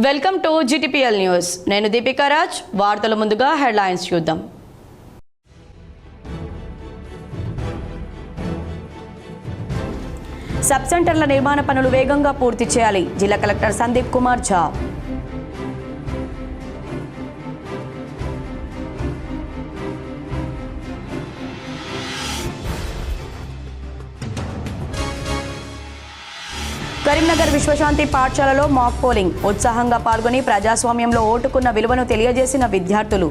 Welcome to GTPL news. నేను దీపికా రాజ్. వార్తల ముందుగా హెడ్లైన్స్ చూద్దాం. సబ్ సెంటర్ల నిర్మాణ పనులు వేగంగా పూర్తి చేయాలి. జిల్లా కలెక్టర్ సందీప్ కుమార్ ఝా. కరీంనగర్ విశ్వశాంతి పాఠశాలలో మాక్ పోలింగ్. ఉత్సాహంగా పాల్గొని ప్రజాస్వామ్యంలో ఓటుకున్న విలువను తెలియజేసిన విద్యార్థులు.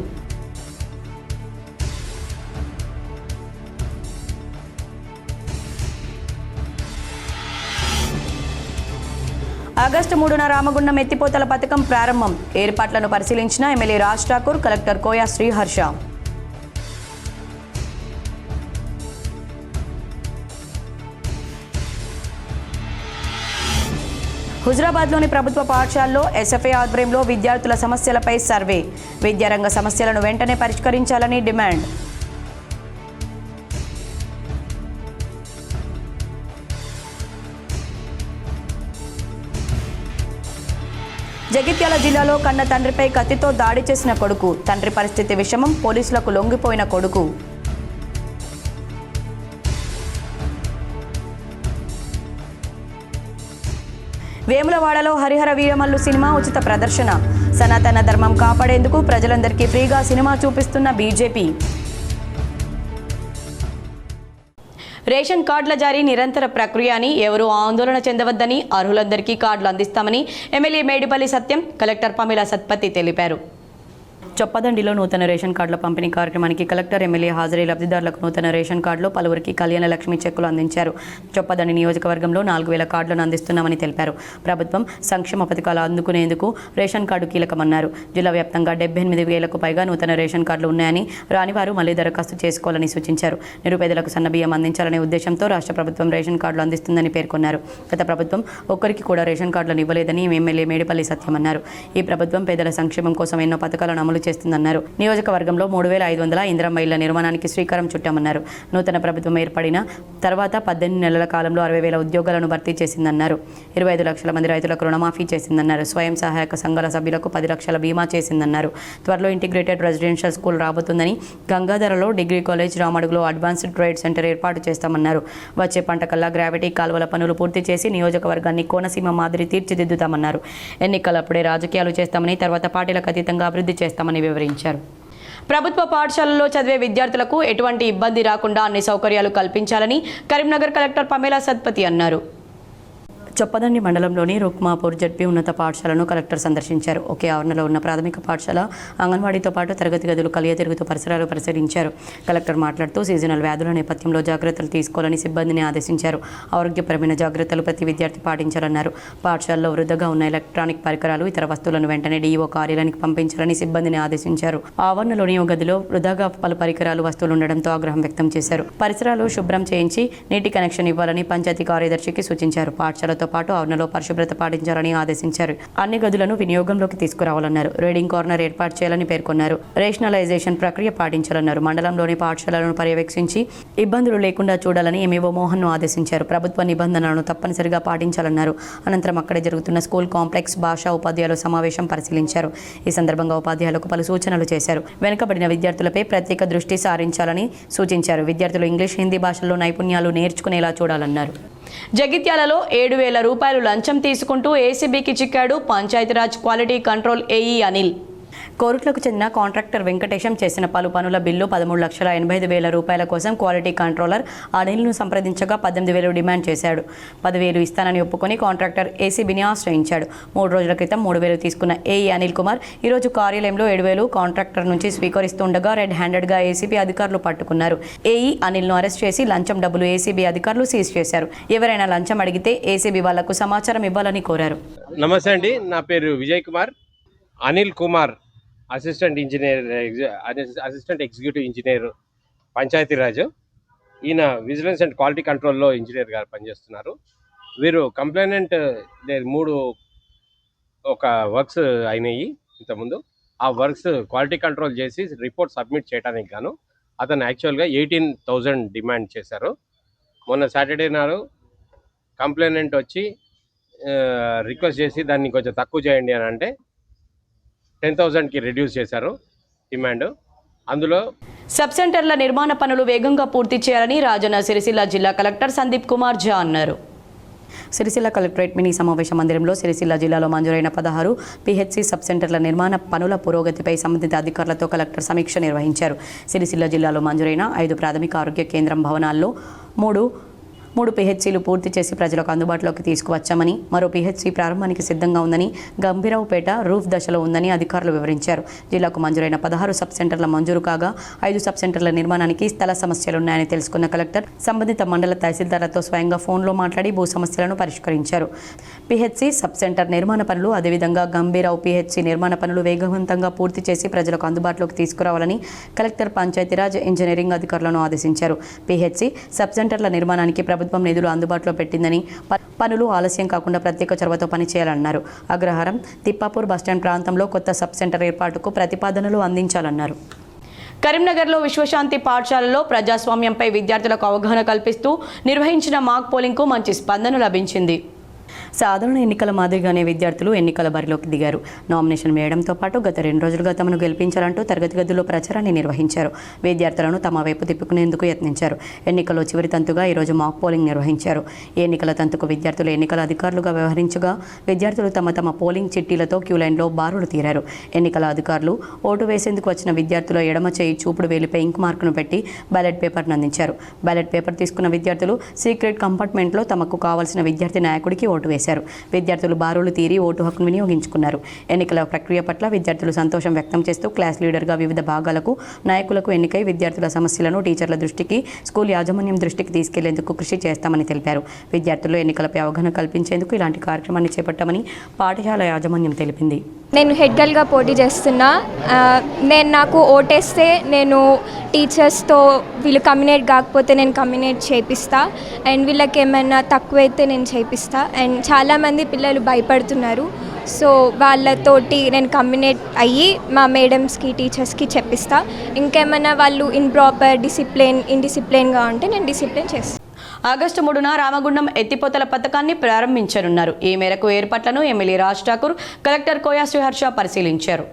ఆగస్టు 3న రామగుండం ఎత్తిపోతల పథకం ప్రారంభం. ఏర్పాట్లను పరిశీలించిన ఎమ్మెల్యే రాజ్ ఠాకూర్, కలెక్టర్ కోయా శ్రీహర్ష. హుజరాబాద్లోని ప్రభుత్వ పాఠశాలలో ఎస్ఎఫ్ఐ ఆధ్వర్యంలో విద్యార్థుల సమస్యలపై సర్వే. విద్యారంగ సమస్యలను వెంటనే పరిష్కరించాలని డిమాండ్. జగిత్యాల జిల్లాలో కన్న తండ్రిపై కత్తితో దాడి చేసిన కొడుకు. తండ్రి పరిస్థితి విషమం. పోలీసులకు లొంగిపోయిన కొడుకు. వేములవాడలో హరిహర వీరమల్లు సినిమా ఉచిత ప్రదర్శన. సనాతన ధర్మం కాపాడేందుకు ప్రజలందరికీ ఫ్రీగా సినిమా చూపిస్తున్న బీజేపీ. రేషన్ కార్డుల జారీ నిరంతర ప్రక్రియ అని, ఎవరూ ఆందోళన చెందవద్దని, అర్హులందరికీ కార్డులు అందిస్తామని ఎమ్మెల్యే మేడిపల్లి సత్యం, కలెక్టర్ పమిల సత్పతి తెలిపారు. చొప్పదండిలో నూతన రేషన్ కార్డుల పంపిణీ కార్యక్రమానికి కలెక్టర్, ఎమ్మెల్యే హాజరై లబ్ధిదారులకు నూతన రేషన్ కార్డులు, పలువురికి కళ్యాణ లక్ష్మి చెక్కులు అందించారు. చొప్పదండి నియోజకవర్గంలో 4000 కార్డులను అందిస్తున్నామని తెలిపారు. ప్రభుత్వం సంక్షేమ పథకాలు అందుకునేందుకు రేషన్ కార్డు కీలకమన్నారు. జిల్లా వ్యాప్తంగా 78,000కు పైగా నూతన రేషన్ కార్డులు ఉన్నాయని, రానివారు మళ్లీ దరఖాస్తు చేసుకోవాలని సూచించారు. నిరుపేదలకు సన్నబియ్యం అందించాలనే ఉద్దేశంతో రాష్ట్ర ప్రభుత్వం రేషన్ కార్డులు అందిస్తుందని పేర్కొన్నారు. గత ప్రభుత్వం ఒక్కరికి కూడా రేషన్ కార్డులను ఇవ్వలేదని ఎమ్మెల్యే మేడిపల్లి సత్యం అన్నారు. ఈ ప్రభుత్వం పేదల సంక్షేమం కోసం ఎన్నో పథకాలను అమలు చేస్తుందన్నారు. నియోజకవర్గంలో 3,500 ఇందిరమ్మ ఇళ్ల నిర్మాణానికి శ్రీకారం చుట్టామన్నారు. నూతన ప్రభుత్వం ఏర్పడిన తర్వాత 18 నెలల కాలంలో 60,000 ఉద్యోగాలను భర్తీ చేసిందన్నారు. 25 లక్షల మంది రైతులకు రుణమాఫీ చేసిందన్నారు. స్వయం సహాయక సంఘాల సభ్యులకు 10 లక్షల బీమా చేసిందన్నారు. త్వరలో ఇంటిగ్రేటెడ్ రెసిడెన్షియల్ స్కూల్ రాబోతుందని, గంగాధరలో డిగ్రీ కాలేజ్, రామడుగులో అడ్వాన్స్డ్ ట్రేడ్ సెంటర్ ఏర్పాటు చేస్తామన్నారు. వచ్చే పంట కల్లా గ్రావిటీ కాలువల పనులు పూర్తి చేసి నియోజకవర్గాన్ని కోనసీమ మాదిరి తీర్చిదిద్దుతామన్నారు. ఎన్నికలప్పుడే రాజకీయాలు చేస్తామని, తర్వాత పార్టీలకు అతీతంగా అభివృద్ధి చేస్తామని వివరించారు. ప్రభుత్వ పాఠశాలల్లో చదివే విద్యార్థులకు ఎటువంటి ఇబ్బంది రాకుండా అన్ని సౌకర్యాలు కల్పించాలని కరీంనగర్ కలెక్టర్ పమిల సత్పతి అన్నారు. చొప్పదండి మండలంలోని రుక్మాపూర్ జడ్పీ ఉన్నత పాఠశాలను కలెక్టర్ సందర్శించారు. ఒకే ఆవరణలో ఉన్న ప్రాథమిక పాఠశాల, అంగన్వాడీతో పాటు తరగతి గదులు కలియ తిరుగుతూ పరిసరాలు పరిశీలించారు. కలెక్టర్ మాట్లాడుతూ సీజనల్ వ్యాధుల నేపథ్యంలో జాగ్రత్తలు తీసుకోవాలని సిబ్బందిని ఆదేశించారు. ఆరోగ్యపరమైన జాగ్రత్తలు ప్రతి విద్యార్థి పాటించాలన్నారు. పాఠశాలలో వృధాగా ఉన్న ఎలక్ట్రానిక్ పరికరాలు, ఇతర వస్తువులను వెంటనే డీఈఓ కార్యాలయానికి పంపించాలని సిబ్బందిని ఆదేశించారు. ఆవరణలోని ఓ గదిలో వృధాగా పలు పరికరాలు, వస్తువులు ఉండడంతో ఆగ్రహం వ్యక్తం చేశారు. పరిసరాలు శుభ్రం చేయించి నీటి కనెక్షన్ ఇవ్వాలని పంచాయతీ కార్యదర్శికి సూచించారు. పాఠశాలతో పాటు ఆవరణలో పరిశుభ్రత పాటించాలని ఆదేశించారు. అన్ని గదులను వినియోగంలోకి తీసుకురావాలన్నారు. రీడింగ్ కార్నర్ ఏర్పాటు చేయాలని పేర్కొన్నారు. రేషనలైజేషన్ ప్రక్రియ పాటించాలన్నారు. మండలంలోని పాఠశాలలను పర్యవేక్షించి ఇబ్బందులు లేకుండా చూడాలని ఎంఈఓ మోహన్ను ఆదేశించారు. ప్రభుత్వ నిబంధనలను తప్పనిసరిగా పాటించాలన్నారు. అనంతరం అక్కడే జరుగుతున్న స్కూల్ కాంప్లెక్స్ భాషా ఉపాధ్యాయుల సమావేశం పరిశీలించారు. ఈ సందర్భంగా ఉపాధ్యాయులకు పలు సూచనలు చేశారు. వెనుకబడిన విద్యార్థులపై ప్రత్యేక దృష్టి సారించాలని సూచించారు. విద్యార్థులు ఇంగ్లీష్, హిందీ భాషల్లో నైపుణ్యాలు నేర్చుకునేలా చూడాలన్నారు. జగిత్యాలలో 7,000 రూపాయలు లంచం తీసుకుంటూ ఏసీబీకి చిక్కాడు Panchayati Raj quality control AE Anil. కోరుట్లకు చెందిన కాంట్రాక్టర్ వెంకటేశం చేసిన పలు పనుల బిల్లు 13,85,000 రూపాయల కోసం క్వాలిటీ కంట్రోలర్ అనిల్ను సంప్రదించగా 18,000 డిమాండ్ చేశాడు. 10,000 ఇస్తానని ఒప్పుకొని కాంట్రాక్టర్ ఏసీబీని ఆశ్రయించాడు. 3 రోజుల క్రితం 3,000 తీసుకున్న ఏఈ అనిల్ కుమార్ ఈరోజు కార్యాలయంలో 7,000 కాంట్రాక్టర్ నుంచి స్వీకరిస్తుండగా రెడ్ హ్యాండెడ్గా ఏసీబీ అధికారులు పట్టుకున్నారు. ఏఈ అనిల్ను అరెస్ట్ చేసి లంచం డబ్బులు ఏసీబీ అధికారులు సీజ్ చేశారు. ఎవరైనా లంచం అడిగితే ఏసీబీ వాళ్లకు సమాచారం ఇవ్వాలని కోరారు. నమస్తే అండి, నా పేరు Vijay Kumar. Anil Kumar assistant executive engineer Panchayati Raj. ఈయన విజిలెన్స్ అండ్ క్వాలిటీ కంట్రోల్లో ఇంజనీర్గా పనిచేస్తున్నారు. వీరు కంప్లైనెంట్ 3 ఒక వర్క్స్ అయినాయి ఇంతకుముందు. ఆ వర్క్స్ క్వాలిటీ కంట్రోల్ చేసి రిపోర్ట్ సబ్మిట్ చేయడానికి గాను అతను యాక్చువల్గా 18,000 డిమాండ్ చేశారు. మొన్న సాటర్డే నాడు కంప్లైనెంట్ వచ్చి రిక్వెస్ట్ చేసి దాన్ని కొంచెం తక్కువ చేయండి అని అంటే 10,000కి రెడ్యూస్ చేశారు డిమాండ్. అందులో సబ్ సెంటర్ల నిర్మాణ పనులు వేగంగా పూర్తి చేయాలని రాజన్న సిరిసిల్ల జిల్లా కలెక్టర్ సందీప్ కుమార్ ఝా అన్నారు. సిరిసిల్ల కలెక్టరేట్ మినీ సమావేశ మందిరంలో సిరిసిల్ల జిల్లాలో మంజూరైన 16 పిహెచ్సి సబ్ సెంటర్ల నిర్మాణ పనుల పురోగతిపై సంబంధిత అధికారులతో కలెక్టర్ సమీక్ష నిర్వహించారు. సిరిసిల్ల జిల్లాలో మంజూరైన 5 ప్రాథమిక ఆరోగ్య కేంద్రం భవనాల్లో మూడు పిహెచ్సిలు పూర్తి చేసి ప్రజలకు అందుబాటులోకి తీసుకువచ్చామని, మరో పిహెచ్సి ప్రారంభానికి సిద్ధంగా ఉందని, గంభీరావుపేట రూఫ్ దశలో ఉందని అధికారులు వివరించారు. జిల్లాకు మంజూరైన 16 సబ్ సెంటర్ల మంజూరు కాగా 5 సబ్ సెంటర్ల నిర్మాణానికి స్థల సమస్యలున్నాయని తెలుసుకున్న కలెక్టర్ సంబంధిత మండల తహసీల్దార్లతో స్వయంగా ఫోన్లో మాట్లాడి భూ సమస్యలను పరిష్కరించారు. పిహెచ్సి సబ్ సెంటర్ నిర్మాణ పనులు, అదేవిధంగా గంభీరావు పిహెచ్సి నిర్మాణ పనులు వేగవంతంగా పూర్తి చేసి ప్రజలకు అందుబాటులోకి తీసుకురావాలని కలెక్టర్ పంచాయతీరాజ్ ఇంజనీరింగ్ అధికారులను ఆదేశించారు. పిహెచ్సి సబ్ సెంటర్ల నిర్మాణానికి ప్రభుత్వం నిధులు అందుబాటులో పెట్టిందని, పనులు ఆలస్యం కాకుండా ప్రత్యేక చొరవతో పనిచేయాలన్నారు. అగ్రహారం తిప్పాపూర్ బస్టాండ్ ప్రాంతంలో కొత్త సబ్ సెంటర్ ఏర్పాటుకు ప్రతిపాదనలు అందించాలన్నారు. కరీంనగర్లో విశ్వశాంతి పాఠశాలలో ప్రజాస్వామ్యంపై విద్యార్థులకు అవగాహన కల్పిస్తూ నిర్వహించిన మాక్ పోలింగ్కు మంచి స్పందన లభించింది. సాధారణ ఎన్నికల మాదిరిగానే విద్యార్థులు ఎన్నికల బరిలోకి దిగారు. నామినేషన్ వేయడంతో పాటు గత 2 రోజులుగా తమను గెలిపించాలంటూ తరగతి గదుల్లో ప్రచారాన్ని నిర్వహించారు. విద్యార్థులను తమ వైపు తిప్పుకునేందుకు యత్నించారు. ఎన్నికల్లో చివరి తంతుగా ఈరోజు మాక్ పోలింగ్ నిర్వహించారు. ఈ ఎన్నికల తంతుకు విద్యార్థులు ఎన్నికల అధికారులుగా వ్యవహరించగా విద్యార్థులు తమ పోలింగ్ చిట్టీలతో క్యూ లైన్లో బారులు తీరారు. ఎన్నికల అధికారులు ఓటు వేసేందుకు వచ్చిన విద్యార్థుల ఎడమ చేయి చూపుడు వేలిపై ఇంక్ మార్కును పెట్టి బ్యాలెట్ పేపర్ను అందించారు. బ్యాలెట్ పేపర్ తీసుకున్న విద్యార్థులు సీక్రెట్ కంపార్ట్మెంట్లో తమకు కావాల్సిన విద్యార్థి నాయకుడికి ఓటు వేశారు. విద్యార్థులు బారులు తీరి ఓటు హక్కును వినియోగించుకున్నారు. ఎన్నికల ప్రక్రియ పట్ల విద్యార్థులు సంతోషం వ్యక్తం చేస్తూ క్లాస్ లీడర్గా వివిధ భాగాలకు నాయకులకు ఎన్నికై విద్యార్థుల సమస్యలను టీచర్ల దృష్టికి, స్కూల్ యాజమాన్యం దృష్టికి తీసుకెళ్లేందుకు కృషి చేస్తామని తెలిపారు. విద్యార్థుల్లో ఎన్నికలపై అవగాహన కల్పించేందుకు ఇలాంటి కార్యక్రమాన్ని చేపట్టామని పాఠశాల యాజమాన్యం తెలిపింది. నేను హెడ్ గర్ల్గా పోటీ చేస్తున్నా. నాకు ఓటేస్తే నేను టీచర్స్తో వీళ్ళు కమ్యూనికేట్ కాకపోతే నేను కమ్యూనికేట్ చేపిస్తా, అండ్ వీళ్ళకి ఏమైనా తక్కువైతే నేను చేపిస్తా. అండ్ చాలామంది పిల్లలు భయపడుతున్నారు, సో వాళ్ళతోటి నేను కమ్యూనికేట్ అయ్యి మా మేడమ్స్కి, టీచర్స్కి చెప్పిస్తా. ఇంకేమైనా వాళ్ళు ఇండిసిప్లిన్గా ఉంటే నేను డిసిప్లిన్ చేస్తాను. ఆగస్టు 3న రామగుండం ఎత్తిపోతల పథకాన్ని ప్రారంభించనున్నారు. ఈ మేరకు ఏర్పాట్లను ఎమ్మెల్యే రాజ్ ఠాకూర్, కలెక్టర్ కోయా శ్రీహర్ష పరిశీలించారు.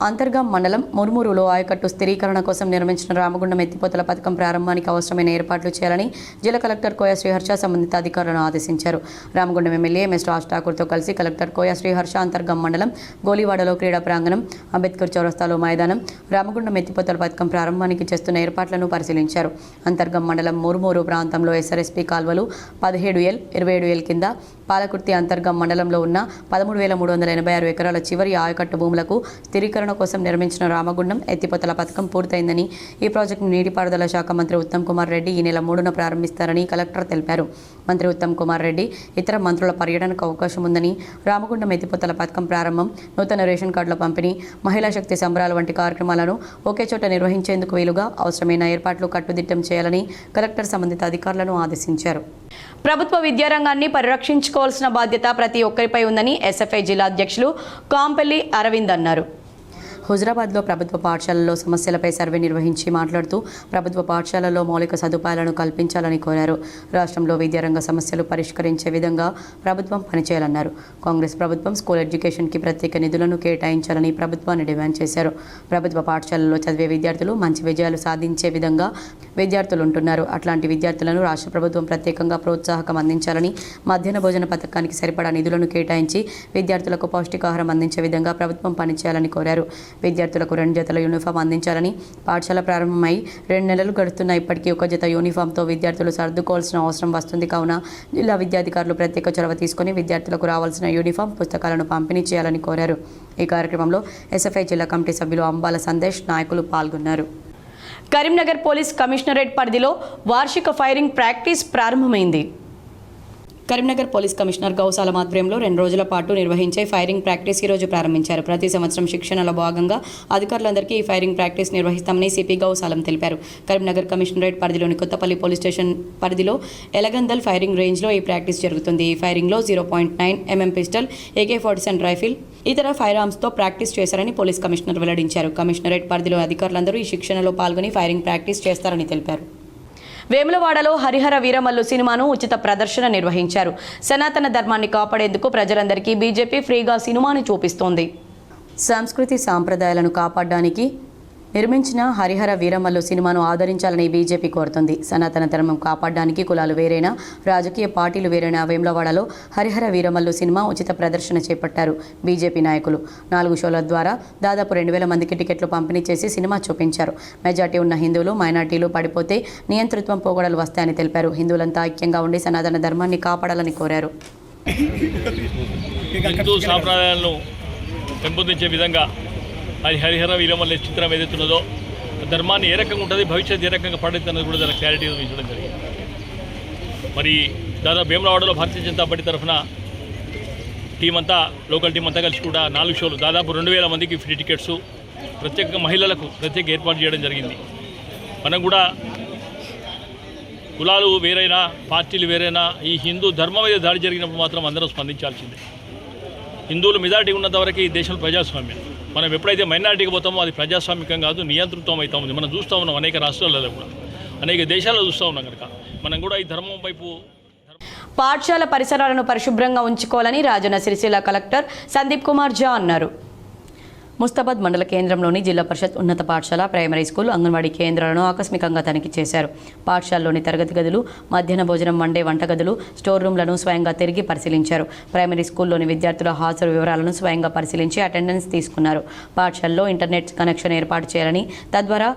అంతర్గాం మండలం ముర్మూరులో ఆయకట్టు స్థిరీకరణ కోసం నిర్మించిన రామగుండం ఎత్తిపోతల పథకం ప్రారంభానికి అవసరమైన ఏర్పాట్లు చేయాలని జిల్లా కలెక్టర్ కోయా శ్రీహర్ష సంబంధిత అధికారులను ఆదేశించారు. రామగుండం ఎమ్మెల్యే ఎంఎస్ రాజ్ ఠాకూర్తో కలిసి కలెక్టర్ కోయా శ్రీహర్ష అంతర్గాం మండలం గోలివాడలో క్రీడా ప్రాంగణం, అంబేద్కర్ చౌరస్తాలో మైదానం, రామగుండం ఎత్తిపోతల పథకం ప్రారంభానికి చేస్తున్న ఏర్పాట్లను పరిశీలించారు. అంతర్గాం మండలం ముర్మూరు ప్రాంతంలో ఎస్ఆర్ఎస్పీ కాల్వలు 17L, 27L కింద, పాలకుర్తి అంతర్గాం మండలంలో ఉన్న 13,386 ఎకరాల చివరి ఆయకట్టు భూములకు స్థిరీకరణ కోసం నిర్మించిన రామగుండం ఎత్తిపోతల పథకం పూర్తయిందని, ఈ ప్రాజెక్టును నీటిపారుదల శాఖ మంత్రి ఉత్తమ్ కుమార్ రెడ్డి ఈ నెల 3న ప్రారంభిస్తారని కలెక్టర్ తెలిపారు. మంత్రి ఉత్తమ్ కుమార్ రెడ్డి ఇతర మంత్రుల పర్యటనకు అవకాశం ఉందని, రామగుండం ఎత్తిపోతల పథకం ప్రారంభం, నూతన రేషన్ కార్డుల పంపిణీ, మహిళా శక్తి సంబరాలు వంటి కార్యక్రమాలను ఒకే చోట నిర్వహించేందుకు వీలుగా అవసరమైన ఏర్పాట్లు కట్టుదిట్టం చేయాలని కలెక్టర్ సంబంధిత అధికారులను ఆదేశించారు. ప్రభుత్వ విద్యారంగాన్ని పరిరక్షించుకోవాల్సిన బాధ్యత ప్రతి ఒక్కరిపై ఉందని ఎస్ఎఫ్ఐ జిల్లా అధ్యక్షులు కాంపల్లి అరవింద్ అన్నారు. హుజరాబాద్లో ప్రభుత్వ పాఠశాలల్లో సమస్యలపై సర్వే నిర్వహించి మాట్లాడుతూ ప్రభుత్వ పాఠశాలల్లో మౌలిక సదుపాయాలను కల్పించాలని కోరారు. రాష్ట్రంలో విద్యారంగ సమస్యలు పరిష్కరించే విధంగా ప్రభుత్వం పనిచేయాలన్నారు. కాంగ్రెస్ ప్రభుత్వం స్కూల్ ఎడ్యుకేషన్కి ప్రత్యేక నిధులను కేటాయించాలని ప్రభుత్వాన్ని డిమాండ్ చేశారు. ప్రభుత్వ పాఠశాలల్లో చదివే విద్యార్థులు మంచి విజయాలు సాధించే విధంగా విద్యార్థులు ఉంటున్నారు. అట్లాంటి విద్యార్థులను రాష్ట్ర ప్రభుత్వం ప్రత్యేకంగా ప్రోత్సాహకం అందించాలని, మధ్యాహ్న భోజన పథకానికి సరిపడా నిధులను కేటాయించి విద్యార్థులకు పౌష్టికాహారం అందించే విధంగా ప్రభుత్వం పనిచేయాలని కోరారు. విద్యార్థులకు 2 జతల యూనిఫామ్ అందించాలని, పాఠశాల ప్రారంభమై 2 నెలలు గడుస్తున్నా ఇప్పటికీ 1 జత యూనిఫామ్తో విద్యార్థులు సర్దుకోవాల్సిన అవసరం వస్తుంది. కావున జిల్లా విద్యాధికారులు ప్రత్యేక చొరవ తీసుకుని విద్యార్థులకు రావాల్సిన యూనిఫామ్, పుస్తకాలను పంపిణీ చేయాలని కోరారు. ఈ కార్యక్రమంలో ఎస్ఎఫ్ఐ జిల్లా కమిటీ సభ్యులు అంబాల సందేశ్, నాయకులు పాల్గొన్నారు. కరీంనగర్ పోలీస్ కమిషనరేట్ పరిధిలో వార్షిక ఫైరింగ్ ప్రాక్టీస్ ప్రారంభమైంది. కరీంనగర్ పోలీస్ కమిషనర్ గౌసాలం ఆధ్వర్యంలో 2 రోజుల పాటు నిర్వహించే ఫైరింగ్ ప్రాక్టీస్ ఈ రోజు ప్రారంభించారు. ప్రతి సంవత్సరం శిక్షణలో భాగంగా అధికారులందరికీ ఈ ఫైరింగ్ ప్రాక్టీస్ నిర్వహిస్తామని సిపి గౌసాలం తెలిపారు. కరీంనగర్ కమిషనరేట్ పరిధిలోని కొత్తపల్లి పోలీస్ స్టేషన్ పరిధిలో ఎలగందల్ ఫైరింగ్ రేంజ్లో ఈ ప్రాక్టీస్ జరుగుతుంది. ఈ ఫైరింగ్లో 0.9 mm పిస్టల్, AK-47 రైఫిల్, ఇతర ఫైర్ ఆర్మ్స్తో ప్రాక్టీస్ చేశారని పోలీస్ కమిషనర్ వెల్లడించారు. కమిషనరేట్ పరిధిలో అధికారులందరూ ఈ శిక్షణలో పాల్గొని ఫైరింగ్ ప్రాక్టీస్ చేస్తారని తెలిపారు. వేములవాడలో హరిహర వీరమల్లు సినిమాను ఉచిత ప్రదర్శన నిర్వహించారు. సనాతన ధర్మాన్ని కాపాడేందుకు ప్రజలందరికీ బీజేపీ ఫ్రీగా సినిమాను చూపిస్తోంది. సంస్కృతి సాంప్రదాయాలను కాపాడడానికి నిర్మించిన హరిహర వీరమల్లు సినిమాను ఆదరించాలని బీజేపీ కోరుతుంది. సనాతన ధర్మం కాపాడడానికి కులాలు వేరైనా, రాజకీయ పార్టీలు వేరైనా వేములవాడలో హరిహర వీరమల్లు సినిమా ఉచిత ప్రదర్శన చేపట్టారు బీజేపీ నాయకులు. 4 షోల ద్వారా దాదాపు 2000 మందికి టికెట్లు పంపిణీ చేసి సినిమా చూపించారు. మెజార్టీ ఉన్న హిందువులు, మైనార్టీలు పడిపోతే నియంతృత్వం పోగొడలు వస్తాయని తెలిపారు. హిందువులంతా ఐక్యంగా ఉండి సనాతన ధర్మాన్ని కాపాడాలని కోరారు. హిందూ సాంప్రదాయాలను పెంపొందించే విధంగా అది హరిహర వీరమల్లు చిత్రం ఏదైతున్నదో ధర్మాన్ని ఏ రకంగా ఉంటుంది, భవిష్యత్తు ఏ రకంగా పడుతుందన్నది కూడా దాని క్లారిటీ ఇవ్వడం జరిగింది. మరి దాదాపు వేములవాడలో భారతీయ జనతా పార్టీ తరఫున లోకల్ టీం అంతా కలిసి కూడా 4 షోలు దాదాపు 2000 మందికి ఫ్రీ టికెట్స్ ప్రత్యేకంగా మహిళలకు ప్రత్యేక ఏర్పాటు చేయడం జరిగింది. మనం కూడా కులాలు వేరైనా, పార్టీలు వేరైనా ఈ హిందూ ధర్మం మీద దాడి జరిగినప్పుడు మాత్రం అందరం స్పందించాల్సిందే. హిందువులు మెజారిటీ ఉన్నంత వరకు ఈ దేశంలో ప్రజాస్వామ్యం. మనం ఎప్పుడైతే మైనారిటీకి పోతామో అది ప్రజాస్వామికం కాదు, నియంతృత్వం అవుతా ఉంది. మనం చూస్తూ ఉన్నాం అనేక రాష్ట్రాలలో కూడా, అనేక దేశాల్లో చూస్తూ ఉన్నాం కనుక మనం కూడా ఈ ధర్మం వైపు. పాఠశాల పరిసరాలను పరిశుభ్రంగా ఉంచుకోవాలని రాజన్న సిరిసిల్ల కలెక్టర్ సందీప్ కుమార్ ఝా అన్నారు. ముస్తాబాద్ మండల కేంద్రంలోని జిల్లా పరిషత్ ఉన్నత పాఠశాల, ప్రైమరీ స్కూల్, అంగన్వాడీ కేంద్రాలను ఆకస్మికంగా తనిఖీ చేశారు. పాఠశాలలోని తరగతి గదులు, మధ్యాహ్న భోజనం వండే వంటగదులు, స్టోర్ రూమ్లను స్వయంగా తిరిగి పరిశీలించారు. ప్రైమరీ స్కూల్లోని విద్యార్థుల హాజరు వివరాలను స్వయంగా పరిశీలించి అటెండెన్స్ తీసుకున్నారు. పాఠశాలలో ఇంటర్నెట్ కనెక్షన్ ఏర్పాటు చేయాలని, తద్వారా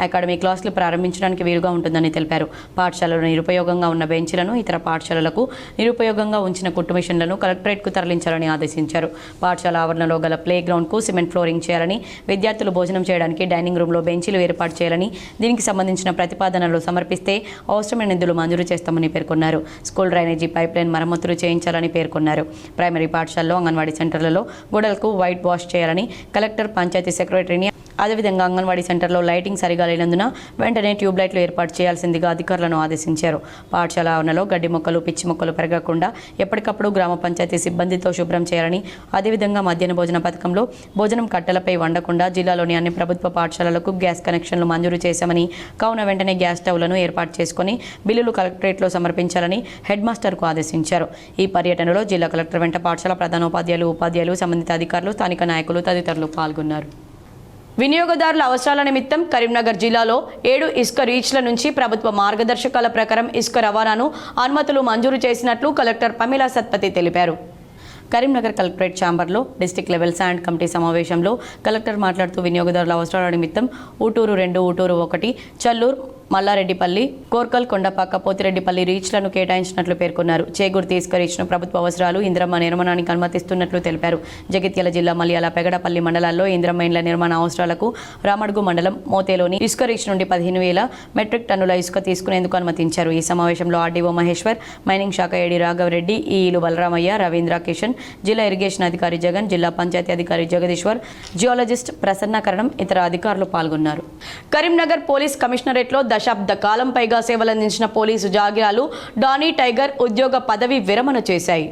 అకాడమిక్ క్లాసులు ప్రారంభించడానికి వీలుగా ఉంటుందని తెలిపారు. పాఠశాలలో నిరుపయోగంగా ఉన్న బెంచ్లను, ఇతర పాఠశాలలకు నిరుపయోగంగా ఉంచిన కుట్టు మిషన్లను కలెక్టరేట్కు తరలించాలని ఆదేశించారు. పాఠశాల ఆవరణలో గల ప్లే గ్రౌండ్కు సిమెంట్ ఫ్లోరింగ్ చేయాలని, విద్యార్థులు భోజనం చేయడానికి డైనింగ్ రూమ్లో బెంచీలు ఏర్పాటు చేయాలని, దీనికి సంబంధించిన ప్రతిపాదనలు సమర్పిస్తే అవసరమైన నిధులు మంజూరు చేస్తామని పేర్కొన్నారు. స్కూల్ డ్రైనేజీ పైప్లైన్ మరమ్మతులు చేయించాలని పేర్కొన్నారు. ప్రైమరీ పాఠశాలలో, అంగన్వాడీ సెంటర్లలో గోడలకు వైట్ వాష్ చేయాలని కలెక్టర్ పంచాయతీ సెక్రటరీని, అదేవిధంగా అంగన్వాడీ సెంటర్లో లైటింగ్ సరిగా లేనందున వెంటనే ట్యూబ్ లైట్లు ఏర్పాటు చేయాల్సిందిగా అధికారులను ఆదేశించారు. పాఠశాల ఆవరణలో గడ్డి మొక్కలు, పిచ్చి మొక్కలు పెరగకుండా ఎప్పటికప్పుడు గ్రామ పంచాయతీ సిబ్బందితో శుభ్రం చేయాలని, అదేవిధంగా మధ్యాహ్న భోజన పథకంలో భోజనం కట్టెలపై వండకుండా జిల్లాలోని అన్ని ప్రభుత్వ పాఠశాలలకు గ్యాస్ కనెక్షన్లు మంజూరు చేశామని, కావున వెంటనే గ్యాస్ స్టవ్లను ఏర్పాటు చేసుకుని బిల్లులు కలెక్టరేట్లో సమర్పించాలని హెడ్ మాస్టర్కు ఆదేశించారు. ఈ పర్యటనలో జిల్లా కలెక్టర్ వెంట పాఠశాల ప్రధానోపాధ్యాయులు, ఉపాధ్యాయులు, సంబంధిత అధికారులు, స్థానిక నాయకులు తదితరులు పాల్గొన్నారు. వినియోగదారుల అవసరాల నిమిత్తం కరీంనగర్ జిల్లాలో 7 ఇసుక రీచ్ల నుంచి ప్రభుత్వ మార్గదర్శకాల ప్రకారం ఇసుక రవాణాను అనుమతులు మంజూరు చేసినట్లు కలెక్టర్ పమిలా సత్పతి తెలిపారు. కరీంనగర్ కలెక్టరేట్ ఛాంబర్లో డిస్టిక్ లెవెల్ శాండ్ కమిటీ సమావేశంలో కలెక్టర్ మాట్లాడుతూ వినియోగదారుల అవసరాల నిమిత్తం ఊటూరు 2, ఊటూరు 1, చల్లూరు, మల్లారెడ్డిపల్లి, కోర్కల్, కొండపాక, పోతిరెడ్డిపల్లి రీచ్లను కేటాయించినట్లు పేర్కొన్నారు. చేగూరు ఇసుక రీచ్ను ప్రభుత్వ అవసరాలు, ఇంద్రమ్మ నిర్మాణానికి అనుమతిస్తున్నట్లు తెలిపారు. జగిత్యాల జిల్లా మల్యాల, పెగడపల్లి మండలాల్లో ఇంద్రమ్మ ఇండ్ల నిర్మాణ అవసరాలకు రామడుగు మండలం మోతేలోని ఇసుక రీచ్ నుండి 15,000 మెట్రిక్ టన్నుల ఇసుక తీసుకునేందుకు అనుమతించారు. ఈ సమావేశంలో ఆర్డీఓ మహేశ్వర్, మైనింగ్ శాఖ ఏడీ రాఘవరెడ్డి, ఈఈలు బలరామయ్య, రవీంద్ర, కిషన్, జిల్లా ఇరిగేషన్ అధికారి జగన్, జిల్లా పంచాయతీ అధికారి జగదీశ్వర్, జియాలజిస్ట్ ప్రసన్నకరణం, ఇతర అధికారులు పాల్గొన్నారు. కరీంనగర్ పోలీస్ కమిషనరేట్లో దశాబ్ద కాలం పైగా సేవలందించిన పోలీసు జాగిరాలు డానీ టైగర్ ఉద్యోగ పదవి విరమణ చేశాయి.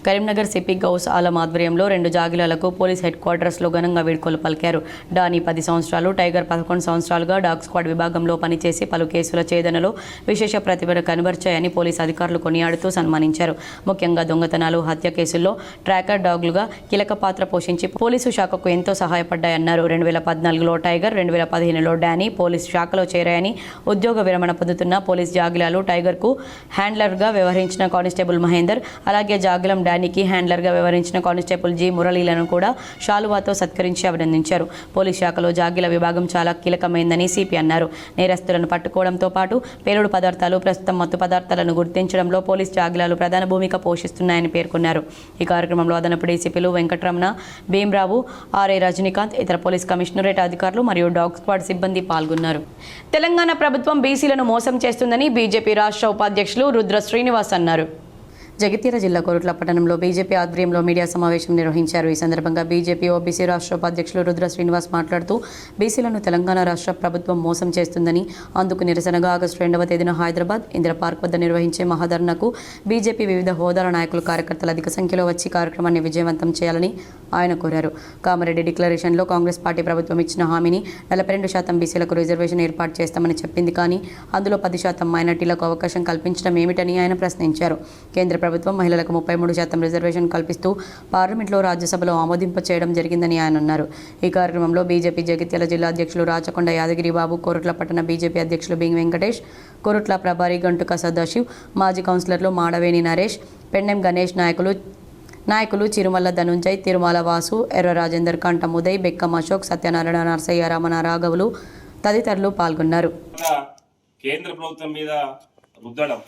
కరీంనగర్ సిపి గౌస్ ఆలం ఆధ్వర్యంలో 2 జాగిలాలకు పోలీస్ హెడ్ క్వార్టర్స్లో ఘనంగా వీడ్కోలు పలికారు. డానీ 10 సంవత్సరాలు, టైగర్ 11 సంవత్సరాలుగా డాగ్ స్క్వాడ్ విభాగంలో పనిచేసి పలు కేసుల ఛేదనలో విశేష ప్రతిభను కనబర్చాయని పోలీసు అధికారులు కొనియాడుతూ సన్మానించారు. ముఖ్యంగా దొంగతనాలు, హత్య కేసుల్లో ట్రాకర్ డాగ్లుగా కీలక పాత్ర పోషించి పోలీసు శాఖకు ఎంతో సహాయపడ్డాయన్నారు. 2014లో టైగర్, 2015లో డానీ పోలీసు శాఖలో చేరాయని, ఉద్యోగ విరమణ పొందుతున్న పోలీస్ జాగిలాలు టైగర్కు హ్యాండ్లర్గా వ్యవహరించిన కానిస్టేబుల్ మహేందర్, అలాగే జాగిలం డానీకి హ్యాండ్లర్గా వ్యవహరించిన కానిస్టేబుల్ జి మురళీలను కూడా శాలువాతో సత్కరించి అభినందించారు. పోలీస్ శాఖలో జాగిల విభాగం చాలా కీలకమైందని సిపి అన్నారు. నేరస్తులను పట్టుకోవడంతో పాటు పేలుడు పదార్థాలు, ప్రస్తుతం మత్తు పదార్థాలను గుర్తించడంలో పోలీస్ జాగిలాలు ప్రధాన భూమిక పోషిస్తున్నాయని పేర్కొన్నారు. ఈ కార్యక్రమంలో అదనపు డీసీపీలు వెంకటరమణ, భీమరావు, ఆర్ఐ రజనీకాంత్, ఇతర పోలీస్ కమిషనరేట్ అధికారులు మరియు డాగ్ స్క్వాడ్ సిబ్బంది పాల్గొన్నారు. తెలంగాణ ప్రభుత్వం బీసీలను మోసం చేస్తుందని బీజేపీ రాష్ట్ర ఉపాధ్యక్షులు రుద్ర శ్రీనివాస్ అన్నారు. జగిత్యాల జిల్లా కోరుట్ల పట్టణంలో బీజేపీ ఆధ్వర్యంలో మీడియా సమావేశం నిర్వహించారు. ఈ సందర్భంగా బీజేపీ ఓబీసీ రాష్ట్ర ఉపాధ్యక్షులు రుద్ర శ్రీనివాస్ మాట్లాడుతూ బీసీలను తెలంగాణ రాష్ట్ర ప్రభుత్వం మోసం చేస్తుందని, అందుకు నిరసనగా ఆగస్టు 2వ తేదీన హైదరాబాద్ ఇందిరా పార్క్ వద్ద నిర్వహించే మహాధర్నాకు బీజేపీ వివిధ హోదాల నాయకులు, కార్యకర్తలు అధిక సంఖ్యలో వచ్చి కార్యక్రమాన్ని విజయవంతం చేయాలని ఆయన కోరారు. కామారెడ్డి డిక్లరేషన్లో కాంగ్రెస్ పార్టీ ప్రభుత్వం ఇచ్చిన హామీని 42% బీసీలకు రిజర్వేషన్ ఏర్పాటు చేస్తామని చెప్పింది, కానీ అందులో 10% మైనార్టీలకు అవకాశం కల్పించడం ఏమిటని ఆయన ప్రశ్నించారు. కేంద్ర ప్రభుత్వం మహిళలకు 33% రిజర్వేషన్ కల్పిస్తూ పార్లమెంట్లో, రాజ్యసభలో ఆమోదింప చేయడం జరిగిందని ఆయన అన్నారు. ఈ కార్యక్రమంలో బీజేపీ జగిత్యాల జిల్లా అధ్యక్షులు రాచకొండ యాదగిరి బాబు, కోరుట్ల పట్టణ బీజేపీ అధ్యక్షులు బింగ్ వెంకటేష్, కోరుట్ల ప్రభారి గంటుక సదాశివ్, మాజీ కౌన్సిలర్లు మాడవేణి నరేష్, పెన్నెం గణేష్ నాయకులు చిరుమల్ల ధనుంజయ్, తిరుమల వాసు, ఎర్ర రాజేందర్, కంఠం ఉదయ్, బెక్కం అశోక్, సత్యనారాయణ, నరసయ్య, రమణ, రాఘవులు తదితరులు పాల్గొన్నారు. కేంద్ర ప్రభుత్వం మీద రుద్దడం,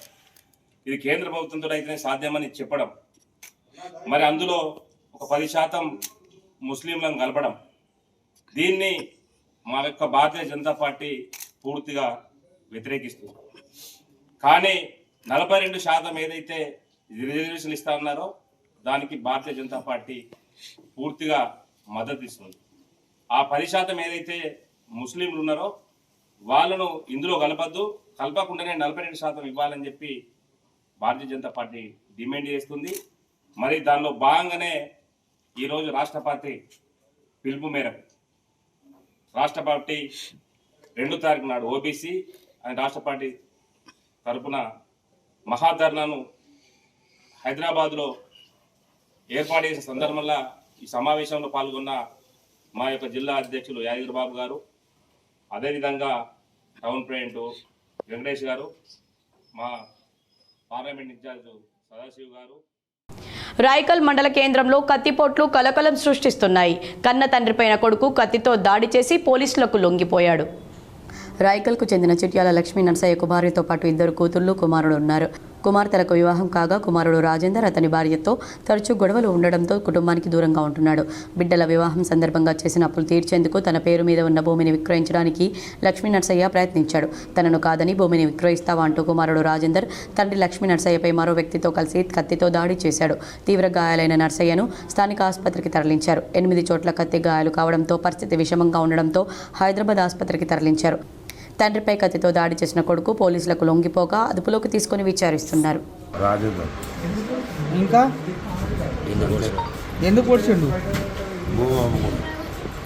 ఇది కేంద్ర ప్రభుత్వంతో అయితేనే సాధ్యమని చెప్పడం, మరి అందులో ఒక 10% ముస్లింలను కలపడం, దీన్ని మా యొక్క భారతీయ జనతా పార్టీ పూర్తిగా వ్యతిరేకిస్తుంది. కానీ 42% ఏదైతే రిజర్వేషన్ ఇస్తా ఉన్నారో దానికి భారతీయ జనతా పార్టీ పూర్తిగా మద్దతు ఇస్తుంది. ఆ 10% ఏదైతే ముస్లింలు ఉన్నారో వాళ్ళను ఇందులో కలపకుండానే 42% ఇవ్వాలని చెప్పి భారతీయ జనతా పార్టీ డిమాండ్ చేస్తుంది. మరి దానిలో భాగంగానే ఈరోజు రాష్ట్ర పార్టీ పిలుపు మేరకు రాష్ట్ర పార్టీ 2వ తారీఖు నాడు ఓబీసీ అండ్ రాష్ట్ర పార్టీ తరపున మహాధర్నాను హైదరాబాద్లో ఏర్పాటు చేసిన సందర్భంలో ఈ సమావేశంలో పాల్గొన్న మా యొక్క జిల్లా అధ్యక్షులు యాదగిరి బాబు గారు, అదేవిధంగా టౌన్ ప్రెసిడెంట్ వెంకటేష్ గారు, మా పార్లమెంట్ ఇన్ఛార్జ్ సదాశివ్ గారు. రాయకల్ మండల కేంద్రంలో కత్తిపోట్లు కలకలం సృష్టిస్తున్నాయి. కన్న తండ్రిపైన కొడుకు కత్తితో దాడి చేసి పోలీసులకు లొంగిపోయాడు. రాయకల్కు చెందిన చిట్యాల లక్ష్మీ నరసయ్యకు భార్యతో పాటు 2 కూతుళ్లు, కుమారుడు ఉన్నారు. కుమార్తెలకు వివాహం కాగా కుమారుడు రాజేందర్ అతని భార్యతో తరచూ గొడవలు ఉండడంతో కుటుంబానికి దూరంగా ఉంటున్నాడు. బిడ్డల వివాహం సందర్భంగా చేసిన అప్పులు తీర్చేందుకు తన పేరు మీద ఉన్న భూమిని విక్రయించడానికి లక్ష్మీ నరసయ్య ప్రయత్నించాడు. తనను కాదని భూమిని విక్రయిస్తావా అంటూ కుమారుడు రాజేందర్ తండ్రి లక్ష్మీ నరసయ్యపై మరో వ్యక్తితో కలిసి కత్తితో దాడి చేశాడు. తీవ్ర గాయాలైన నరసయ్యను స్థానిక ఆసుపత్రికి తరలించారు. 8 చోట్ల కత్తి గాయాలు కావడంతో పరిస్థితి విషమంగా ఉండడంతో హైదరాబాద్ ఆసుపత్రికి తరలించారు. తండ్రిపై కత్తితో దాడి చేసిన కొడుకు పోలీసులకు లొంగిపోగా అదుపులోకి తీసుకుని విచారిస్తున్నారు. ఇంకా ఎందుకు పొడిచిండు?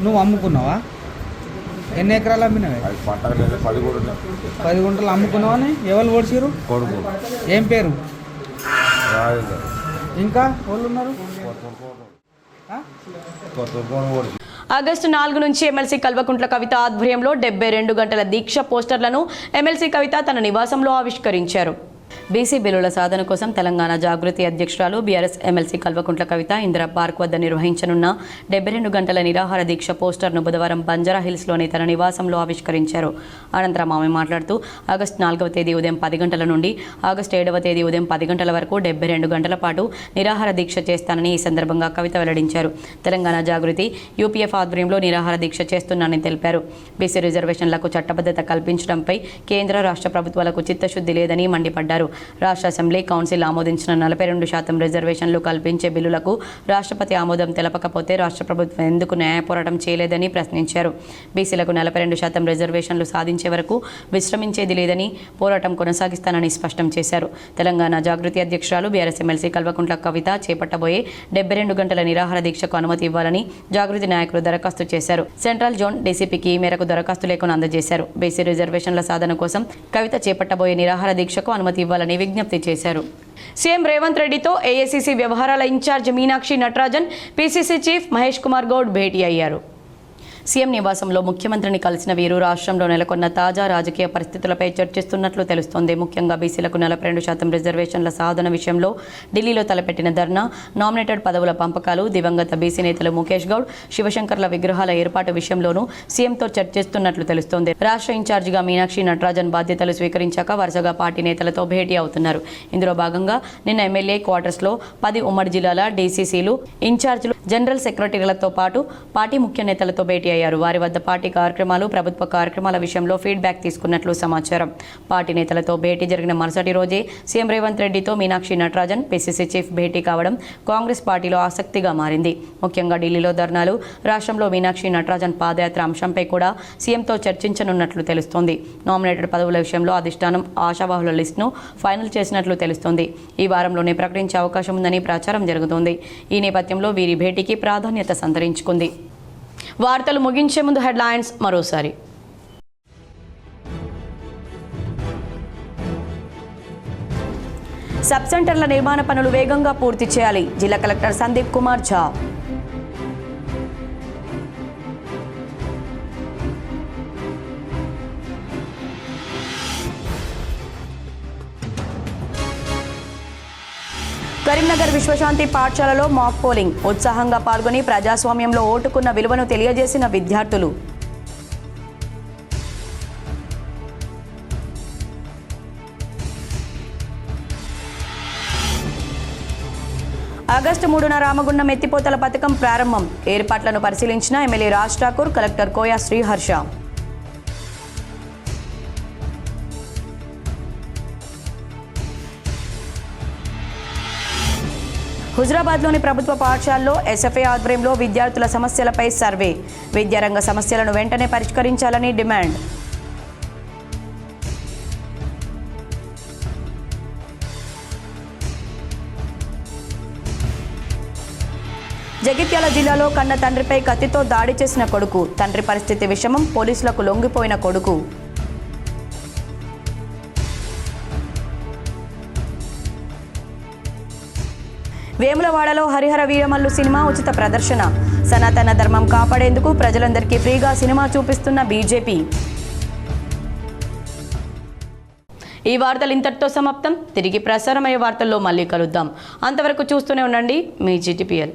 నువ్వు అమ్ముకున్నావా? ఎన్ని ఎకరాలు అమ్మినావే? 10 గుంటలు అమ్ముకున్నావా? ఎవరు పొడిచిరు? కొడుకు. ఏం పేరు? ఇంకా వాళ్ళు ఉన్నారు? ఆగస్టు 4 నుంచి ఎమ్మెల్సీ కల్వకుంట్ల కవిత ఆధ్వర్యంలో 72 గంటల దీక్ష పోస్టర్లను ఎమ్మెల్సీ కవిత తన నివాసంలో ఆవిష్కరించారు. బీసీ బిల్లుల సాధన కోసం తెలంగాణ జాగృతి అధ్యక్షురాలు BRS MLC Kalvakuntla Kavitha Indira park వద్ద నిర్వహించనున్న 72 గంటల నిరాహార దీక్ష పోస్టర్ను బుధవారం బంజారా హిల్స్లోని తన నివాసంలో ఆవిష్కరించారు. అనంతరం ఆమె మాట్లాడుతూ ఆగస్టు 4వ తేదీ ఉదయం 10 గంటల నుండి ఆగస్టు 7వ తేదీ ఉదయం 10 గంటల వరకు 72 గంటల పాటు నిరాహార దీక్ష చేస్తానని ఈ సందర్భంగా కవిత వెల్లడించారు. తెలంగాణ జాగృతి యూపీఎఫ్ ఆధ్వర్యంలో నిరాహార దీక్ష చేస్తున్నానని తెలిపారు. బీసీ రిజర్వేషన్లకు చట్టబద్ధత కల్పించడంపై కేంద్ర రాష్ట్ర ప్రభుత్వాలకు చిత్తశుద్ధి లేదని మండిపడ్డారు. రాష్ట్ర అసెంబ్లీ కౌన్సిల్ ఆమోదించిన 42% రిజర్వేషన్లు కల్పించే బిల్లులకు రాష్ట్రపతి ఆమోదం తెలపకపోతే రాష్ట్ర ప్రభుత్వం ఎందుకు న్యాయ పోరాటం చేయలేదని ప్రశ్నించారు. బీసీలకు 42% రిజర్వేషన్లు సాధించే వరకు విశ్రమించేది లేదని పోరాటం కొనసాగిస్తానని స్పష్టం చేశారు. తెలంగాణ జాగృతి అధ్యక్షురాలు బీఆర్ఎస్ ఎమ్మెల్సీ కల్వకుంట్ల కవిత చేపట్టబోయే 72 గంటల నిరాహార దీక్షకు అనుమతి ఇవ్వాలని జాగృతి నాయకులు దరఖాస్తు చేశారు. సెంట్రల్ జోన్ డీసీపీకి ఈ మేరకు దరఖాస్తు లేఖను అందజేశారు. బీసీ రిజర్వేషన్ల సాధన కోసం కవిత చేపట్టబోయే నిరాహార దీక్షకు అనుమతి ఇవ్వాలని విజ్ఞప్తి చేశారు. సీఎం రేవంత్ రెడ్డితో ఏఐసీసీ వ్యవహారాల incharge Meenakshi Natarajan, PCC chief Mahesh Kumar Goud భేటీ అయ్యారు. సీఎం నివాసంలో ముఖ్యమంత్రిని కలిసిన వీరు రాష్ట్రంలో నెలకొన్న తాజా రాజకీయ పరిస్థితులపై చర్చిస్తున్నట్లు తెలుస్తోంది. ముఖ్యంగా బీసీలకు 42% రిజర్వేషన్ల సాధన విషయంలో ఢిల్లీలో తలపెట్టిన ధర్నా, నామినేటెడ్ పదవుల పంపకాలు, దివంగత బీసీ నేతలు ముఖేష్ గౌడ్, శివశంకర్ల విగ్రహాల ఏర్పాటు విషయంలోనూ సీఎంతో చర్చిస్తున్నట్లు తెలుస్తోంది. రాష్ట్ర ఇన్ఛార్జిగా మీనాక్షి నటరాజన్ బాధ్యతలు స్వీకరించాక వరుసగా పార్టీ నేతలతో భేటీ అవుతున్నారు. ఇందులో భాగంగా నిన్న ఎమ్మెల్యే క్వార్టర్స్లో 10 ఉమ్మడి జిల్లాల డీసీసీలు, ఇన్ఛార్జీలు, జనరల్ సెక్రటరీలతో పాటు పార్టీ ముఖ్య నేతలతో భేటీ అయ్యారు. వారి వద్ద పార్టీ కార్యక్రమాలు, ప్రభుత్వ కార్యక్రమాల విషయంలో ఫీడ్బ్యాక్ తీసుకున్నట్లు సమాచారం. పార్టీ నేతలతో భేటీ జరిగిన మరుసటి రోజే సీఎం రేవంత్ రెడ్డితో మీనాక్షి నటరాజన్, పీసీసీ చీఫ్ భేటీ కావడం కాంగ్రెస్ పార్టీలో ఆసక్తిగా మారింది. ముఖ్యంగా ఢిల్లీలో ధర్నాలు, రాష్ట్రంలో మీనాక్షి నటరాజన్ పాదయాత్ర అంశంపై కూడా సీఎంతో చర్చించనున్నట్లు తెలుస్తోంది. నామినేటెడ్ పదవుల విషయంలో అధిష్టానం ఆశావాహుల లిస్టును ఫైనల్ చేసినట్లు తెలుస్తోంది. ఈ వారంలోనే ప్రకటించే అవకాశం ఉందని ప్రచారం జరుగుతోంది. ఈ నేపథ్యంలో వీరి భేటీ నేటికి ప్రాధాన్యత సంతరించుకుంది. వార్తలు ముగించే ముందు హెడ్లైన్స్ మరోసారి. సబ్ సెంటర్ల నిర్మాణ పనులు వేగంగా పూర్తి చేయాలి. జిల్లా కలెక్టర్ సందీప్ కుమార్ ఝా. కరీంనగర్ విశ్వశాంతి పాఠశాలలో మాక్ పోలింగ్. ఉత్సాహంగా పాల్గొని ప్రజాస్వామ్యంలో ఓటుకున్న విలువను తెలియజేసిన విద్యార్థులు. ఆగస్టు 3న రామగుండం ఎత్తిపోతల పథకం ప్రారంభం. ఏర్పాట్లను పరిశీలించిన ఎమ్మెల్యే రాజ్ ఠాకూర్, కలెక్టర్ కోయా శ్రీహర్ష. హుజరాబాద్లోని ప్రభుత్వ పాఠశాలలో ఎస్ఎఫ్ఐ ఆధ్వర్యంలో విద్యార్థుల సమస్యలపై సర్వే. విద్యారంగ సమస్యలను వెంటనే పరిష్కరించాలని డిమాండ్. జగిత్యాల జిల్లాలో కన్న తండ్రిపై కత్తితో దాడి చేసిన కొడుకు. తండ్రి పరిస్థితి విషమం, పోలీసులకు లొంగిపోయిన కొడుకు. వేములవాడలో హరిహర వీరమల్లు సినిమా ఉచిత ప్రదర్శన. సనాతన ధర్మం కాపాడేందుకు ప్రజలందరికీ ఫ్రీగా సినిమా చూపిస్తున్న బీజేపీ. ఈ వార్తలు ఇంతటితో సమాప్తం. తిరిగి ప్రసారమయ్యే వార్తల్లో మళ్ళీ కలుద్దాం. అంతవరకు చూస్తూనే ఉండండి మీ GTPL.